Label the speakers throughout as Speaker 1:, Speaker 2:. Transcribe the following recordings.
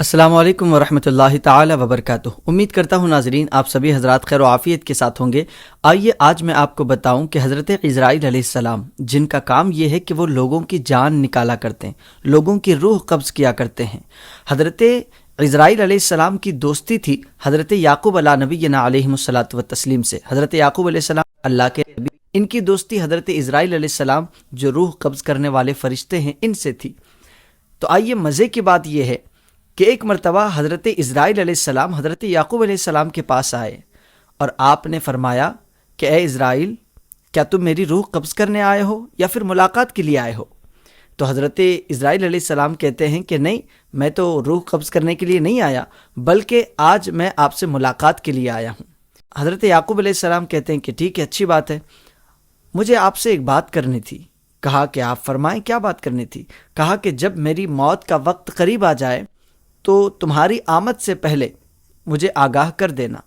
Speaker 1: السلام علیکم ورحمۃ اللہ تعالی وبرکاتہ۔ امید کرتا ہوں ناظرین آپ سبھی حضرات خیر و عافیت کے ساتھ ہوں گے۔ آئیے آج میں آپ کو بتاؤں کہ حضرت عزرائیل علیہ السلام جن کا کام یہ ہے کہ وہ لوگوں کی جان نکالا کرتے ہیں، لوگوں کی روح قبض کیا کرتے ہیں۔ حضرت عزرائیل علیہ السلام کی دوستی تھی حضرت یعقوب علیہ نبینا علیہ الصلاۃ والتسلیم سے۔ حضرت یعقوب علیہ السلام اللہ کے نبی، ان کی دوستی حضرت عزرائیل علیہ السلام جو روح قبض کرنے والے فرشتے ہیں ان سے تھی۔ تو آئیے مزے کی بات یہ ہے کہ ایک مرتبہ حضرت عزرائیل علیہ السلام حضرت یعقوب علیہ السلام کے پاس آئے اور آپ نے فرمایا کہ اے عزرائیل، کیا تم میری روح قبض کرنے آئے ہو یا پھر ملاقات کے لیے آئے ہو؟ تو حضرت عزرائیل علیہ السلام کہتے ہیں کہ نہیں، میں تو روح قبض کرنے کے لیے نہیں آیا، بلکہ آج میں آپ سے ملاقات کے لیے آیا ہوں۔ حضرت یعقوب علیہ السلام کہتے ہیں کہ ٹھیک ہے، اچھی بات ہے، مجھے آپ سے ایک بات کرنی تھی۔ کہا کہ آپ فرمائیں، کیا بات کرنی تھی؟ کہا کہ جب میری موت کا وقت قریب آ جائے تو تمہاری آمد سے پہلے مجھے آگاہ کر دینا۔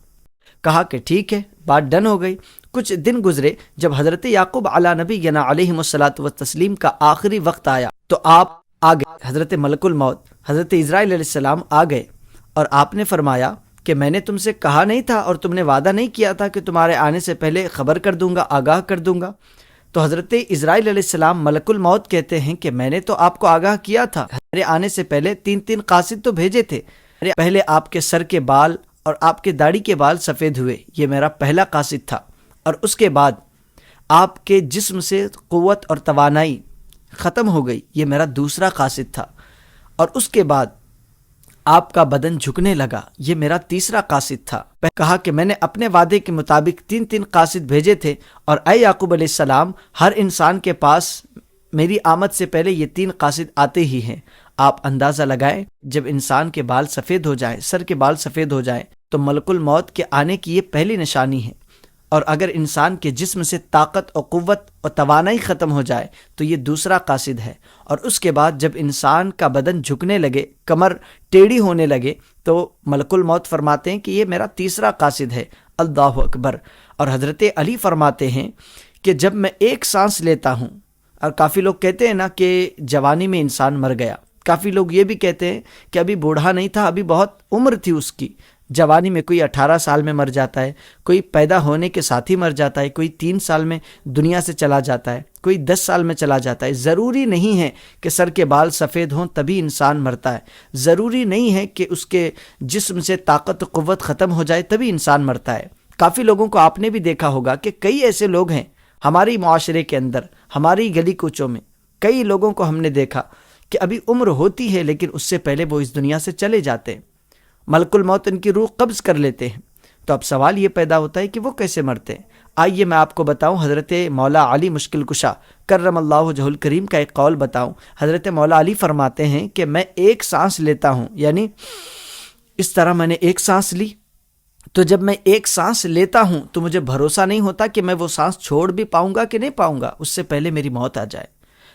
Speaker 1: کہا کہ ٹھیک ہے، بات ڈن ہو گئی۔ کچھ دن گزرے، جب حضرت یعقوب علیہ نبینا علیہ الصلاۃ والتسلیم کا آخری وقت آیا تو آپ آ گئے، حضرت ملک الموت حضرت عزرائیل علیہ السلام آ گئے اور آپ نے فرمایا کہ میں نے تم سے کہا نہیں تھا اور تم نے وعدہ نہیں کیا تھا کہ تمہارے آنے سے پہلے خبر کر دوں گا، آگاہ کر دوں گا؟ تو حضرت عزرائیل علیہ السلام ملک الموت کہتے ہیں کہ میں نے تو آپ کو آگاہ کیا تھا، میرے آنے سے پہلے تین قاصد تو بھیجے تھے۔ پہلے آپ کے سر کے بال اور آپ کے داڑھی کے بال سفید ہوئے، یہ میرا پہلا قاصد تھا، اور اس کے بعد آپ کے جسم سے قوت اور توانائی ختم ہو گئی، یہ میرا دوسرا قاصد تھا، اور اس کے بعد آپ کا بدن جھکنے لگا، یہ میرا تیسرا قاصد تھا۔ کہا کہ میں نے اپنے وعدے کے مطابق تین قاصد بھیجے تھے، اور اے یعقوب علیہ السلام، ہر انسان کے پاس میری آمد سے پہلے یہ 3 قاصد آتے ہی ہیں۔ آپ اندازہ لگائیں، جب انسان کے بال سفید ہو جائیں، سر کے بال سفید ہو جائیں، تو ملک الموت کے آنے کی یہ پہلی نشانی ہے۔ اور اگر انسان کے جسم سے طاقت اور قوت اور توانائی ختم ہو جائے تو یہ دوسرا قاصد ہے۔ اور اس کے بعد جب انسان کا بدن جھکنے لگے، کمر ٹیڑھی ہونے لگے، تو ملک الموت فرماتے ہیں کہ یہ میرا تیسرا قاصد ہے۔ اللہ اکبر۔ اور حضرت علی فرماتے ہیں کہ جب میں ایک سانس لیتا ہوں، اور کافی لوگ کہتے ہیں نا کہ جوانی میں انسان مر گیا، کافی لوگ یہ بھی کہتے ہیں کہ ابھی بوڑھا نہیں تھا، ابھی بہت عمر تھی اس کی۔ جوانی میں کوئی 18 سال میں مر جاتا ہے، کوئی پیدا ہونے کے ساتھ ہی مر جاتا ہے، کوئی 3 سال میں دنیا سے چلا جاتا ہے، کوئی 10 سال میں چلا جاتا ہے۔ ضروری نہیں ہے کہ سر کے بال سفید ہوں تبھی انسان مرتا ہے، ضروری نہیں ہے کہ اس کے جسم سے طاقت و قوت ختم ہو جائے تبھی انسان مرتا ہے۔ کافی لوگوں کو آپ نے بھی دیکھا ہوگا کہ کئی ایسے لوگ ہیں ہماری معاشرے کے اندر، ہماری گلی کوچوں میں، کئی لوگوں کو ہم نے دیکھا کہ ابھی عمر ہوتی ہے لیکن اس سے پہلے وہ اس دنیا سے چلے جاتے ہیں، ملک الموت ان کی روح قبض کر لیتے ہیں۔ تو اب سوال یہ پیدا ہوتا ہے کہ وہ کیسے مرتے ہیں؟ آئیے میں آپ کو بتاؤں، حضرت مولا علی مشکل کشا کرم اللہ وجہہ الکریم کا ایک قول بتاؤں۔ حضرت مولا علی فرماتے ہیں کہ میں ایک سانس لیتا ہوں، یعنی اس طرح میں نے ایک سانس لی، تو جب میں ایک سانس لیتا ہوں تو مجھے بھروسہ نہیں ہوتا کہ میں وہ سانس چھوڑ بھی پاؤں گا کہ نہیں پاؤں گا، اس سے پہلے میری موت آ جائے۔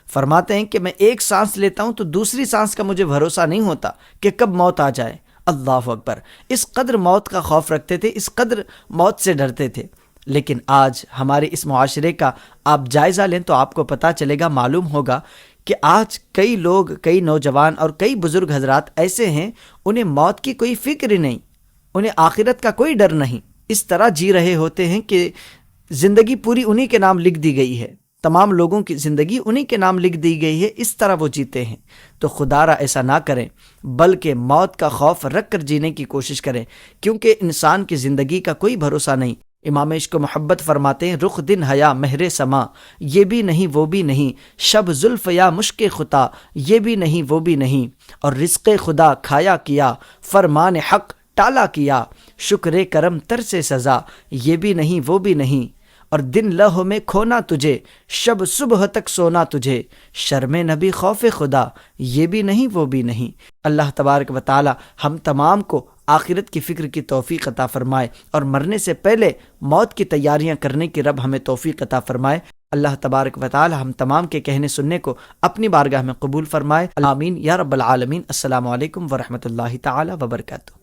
Speaker 1: فرماتے ہیں کہ میں ایک سانس لیتا ہوں تو دوسری سانس کا مجھے بھروسہ نہیں ہوتا کہ کب موت آ جائے۔ اللہ اکبر۔ اس قدر موت کا خوف رکھتے تھے، اس قدر موت سے ڈرتے تھے۔ لیکن آج ہمارے اس معاشرے کا آپ جائزہ لیں تو آپ کو پتہ چلے گا، معلوم ہوگا کہ آج کئی لوگ، کئی نوجوان اور کئی بزرگ حضرات ایسے ہیں، انہیں موت کی کوئی فکر نہیں، انہیں آخرت کا کوئی ڈر نہیں، اس طرح جی رہے ہوتے ہیں کہ زندگی پوری انہی کے نام لکھ دی گئی ہے، تمام لوگوں کی زندگی انہی کے نام لکھ دی گئی ہے، اس طرح وہ جیتے ہیں۔ تو خدا را ایسا نہ کریں، بلکہ موت کا خوف رکھ کر جینے کی کوشش کریں، کیونکہ انسان کی زندگی کا کوئی بھروسہ نہیں۔ امام عشق و محبت فرماتے ہیں، رخ دن حیا مہر سما، یہ بھی نہیں وہ بھی نہیں، شب زلف یا مشک خطا، یہ بھی نہیں وہ بھی نہیں، اور رزق خدا کھایا کیا، فرمان حق ٹالا کیا، شکر کرم تر سے سزا، یہ بھی نہیں وہ بھی نہیں، اور دن لہو میں کھونا تجھے، شب صبح تک سونا تجھے، شرم نبی خوف خدا، یہ بھی نہیں وہ بھی نہیں۔ اللہ تبارک و تعالی ہم تمام کو آخرت کی فکر کی توفیق عطا فرمائے، اور مرنے سے پہلے موت کی تیاریاں کرنے کی رب ہمیں توفیق عطا فرمائے۔ اللہ تبارک و تعالی ہم تمام کے کہنے سننے کو اپنی بارگاہ میں قبول فرمائے۔ آمین یا رب العالمین۔ السلام علیکم ورحمۃ اللہ تعالی وبرکاتہ۔